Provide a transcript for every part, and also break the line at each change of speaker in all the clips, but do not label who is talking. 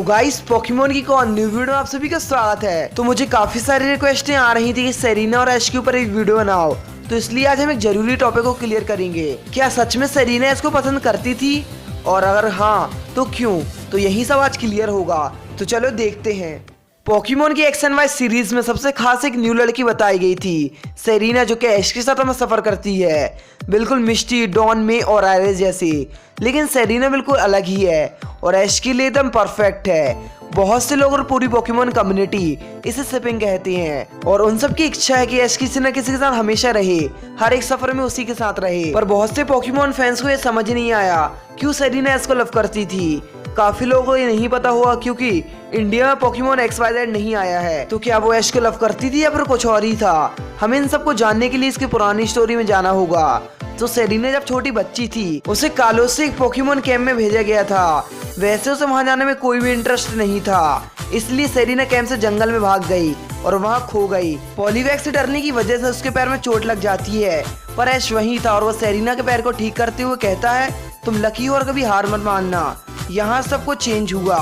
Guys Pokemon की कौन new video में आप सभी का स्वागत है। तो मुझे काफी सारी रिक्वेस्टें आ रही थी कि सेरीना और ऐश के ऊपर एक वीडियो बनाओ, तो इसलिए आज हम एक जरूरी टॉपिक को क्लियर करेंगे। क्या सच में सेरीना ऐश को पसंद करती थी, और अगर हाँ तो क्यों? तो यही सब आज क्लियर होगा, तो चलो देखते हैं। पोकेमोन की एक्स एंड वाई सीरीज में सबसे खास एक न्यू लड़की बताई गई थी, सेरीना, जो कि ऐश के साथ हमें सफर करती है, बिल्कुल मिस्टी, डॉन, मे और आयरिस जैसी। लेकिन सेरीना बिल्कुल अलग ही है और ऐश के लिए एकदम परफेक्ट है। बहुत से लोग और पूरी पोकेमोन कम्युनिटी इसे सिपिंग कहते हैं और उन सब की इच्छा है कि ऐश किसी न किसी के साथ हमेशा रहे, हर एक सफर में उसी के साथ रहे। पर बहुत से पोकेमोन फैंस को ये समझ नहीं आया क्यों सेरीना ऐश को लव करती थी। काफी लोगों को ये नहीं पता हुआ क्योंकि इंडिया में पोकेमोन XYZ नहीं आया है। तो क्या वो ऐश को लव करती थी या फिर कुछ और ही था? हमें इन सबको जानने के लिए इसकी पुरानी स्टोरी में जाना होगा। तो सेरीना जब छोटी बच्ची थी उसे कालोस से एक पोकेमोन कैंप में भेजा गया था। वैसे उसे वहां जाने में कोई भी इंटरेस्ट नहीं था, इसलिए सेरीना कैंप से जंगल में भाग गई और वहां खो गई। पॉलीवैग से डरने की वजह से उसके पैर में चोट लग जाती है, पर ऐश वहीं था और वो सेरीना के पैर को ठीक करते हुए कहता है, तुम लकी हो और कभी हार मत मानना। यहाँ सब कुछ चेंज हुआ।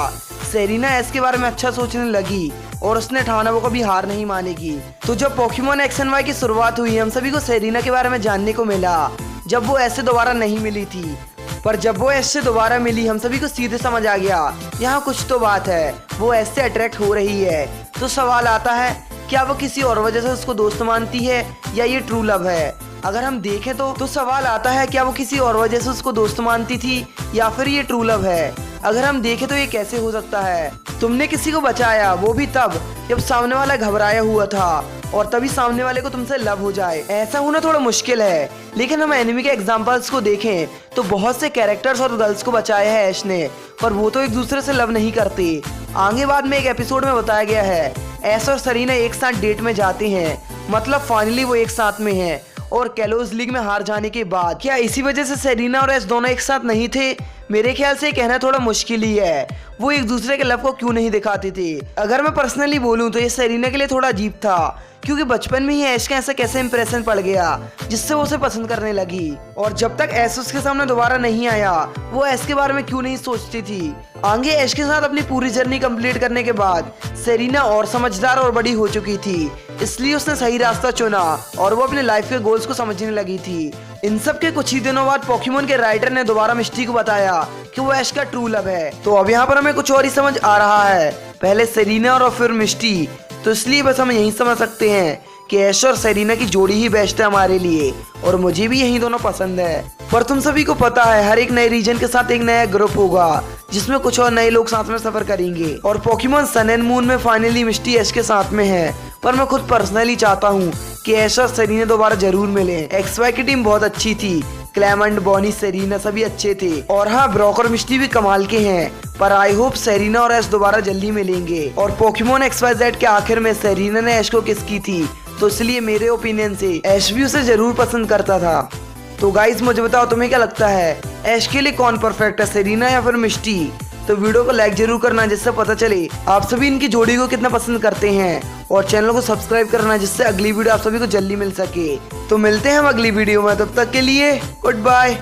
सेरीना ऐश के बारे में अच्छा सोचने लगी और उसने ठाना वो कभी हार नहीं मानेगी। तो जब पोकेमोन एक्स एंड वाई की शुरुआत हुई, हम सभी को सेरीना के बारे में जानने को मिला। जब वो ऐसे दोबारा नहीं मिली थी, पर जब वो ऐसे दोबारा मिली, हम सभी को सीधे समझ आ गया यहाँ कुछ तो बात है, वो ऐसे अट्रैक्ट हो रही है। तो सवाल आता है, क्या वो किसी और वजह से उसको दोस्त मानती है या ये ट्रू लव है? अगर हम देखें तो सवाल आता है, क्या वो किसी और वजह से उसको दोस्त मानती थी या फिर ये ट्रू लव है? अगर हम देखें तो ये कैसे हो सकता है? तुमने किसी को बचाया, वो भी तब जब सामने वाला घबराया हुआ था, और तभी सामने वाले को तुमसे लव हो जाए। ऐसा होना थोड़ा मुश्किल है, लेकिन हम एनिमी के एग्जांपल्स को देखें तो बहुत से कैरेक्टर्स और गर्ल्स को बचाया है ऐश ने, पर वो तो एक दूसरे से लव नहीं करते। आगे बाद में एक एपिसोड में बताया गया है, ऐश और सेरीना एक साथ डेट में जाते हैं, मतलब फाइनली वो एक साथ में हैं। और कैलोस लीग में हार जाने के बाद क्या इसी वजह से सेरीना और ऐश दोनों एक साथ नहीं थे? मेरे ख्याल से कहना थोड़ा मुश्किल ही है। वो एक दूसरे के लव को क्यों नहीं दिखाते थे? अगर मैं पर्सनली बोलूं तो ये सेरीना के लिए थोड़ा अजीब था, क्योंकि बचपन में ही ऐश का ऐसा कैसे इंप्रेशन पड़ गया जिससे वो उसे पसंद करने लगी। और जब तक ऐश उसके सामने दोबारा नहीं आया, वो ऐश के बारे में क्यों नहीं सोचती थी? आगे ऐश के साथ अपनी पूरी जर्नी कंप्लीट करने के बाद सेरीना और समझदार और बड़ी हो चुकी थी, इसलिए उसने सही रास्ता चुना और वो अपने लाइफ के गोल्स को समझने लगी थी। इन सब के कुछ ही दिनों बाद पोकेमोन के राइटर ने दोबारा मिस्टी को बताया कि वो ऐश का ट्रू लव है। तो अब यहाँ पर हमें कुछ और ही समझ आ रहा है, पहले सेरीना और फिर मिस्टी। तो इसलिए बस हम यही समझ सकते हैं कि ऐश और सेरीना की जोड़ी ही बेस्ट है हमारे लिए, और मुझे भी यही दोनों पसंद है। पर तुम सभी को पता है, हर एक नए रीजन के साथ एक नया ग्रुप होगा जिसमें कुछ और नए लोग साथ में सफर करेंगे। और पोकेमोन सन एंड मून में फाइनली मिस्टी ऐश के साथ में है, पर मैं खुद पर्सनली चाहता हूँ कि ऐश और सेरीना दोबारा जरूर मिले। XY की टीम बहुत अच्छी थी, क्लेमेंट, बॉनी, सेरीना सभी अच्छे थे, और हाँ ब्रॉक और मिस्टी भी कमाल के हैं। पर आई होप सेरीना और ऐश दोबारा जल्दी मिलेंगे। और पोकेमोन XYZ के आखिर में सेरीना ने ऐश को किस की थी, तो इसलिए मेरे ओपिनियन से ऐश भी उसे जरूर पसंद करता था। तो गाइस मुझे बताओ तुम्हें क्या लगता है, ऐश के लिए कौन परफेक्ट है, सेरीना या फिर मिस्टी? तो वीडियो को लाइक जरूर करना जिससे पता चले आप सभी इनकी जोड़ी को कितना पसंद करते हैं, और चैनल को सब्सक्राइब करना जिससे अगली वीडियो आप सभी को जल्दी मिल सके। तो मिलते हैं हम अगली वीडियो में, तब तक के लिए गुड बाय।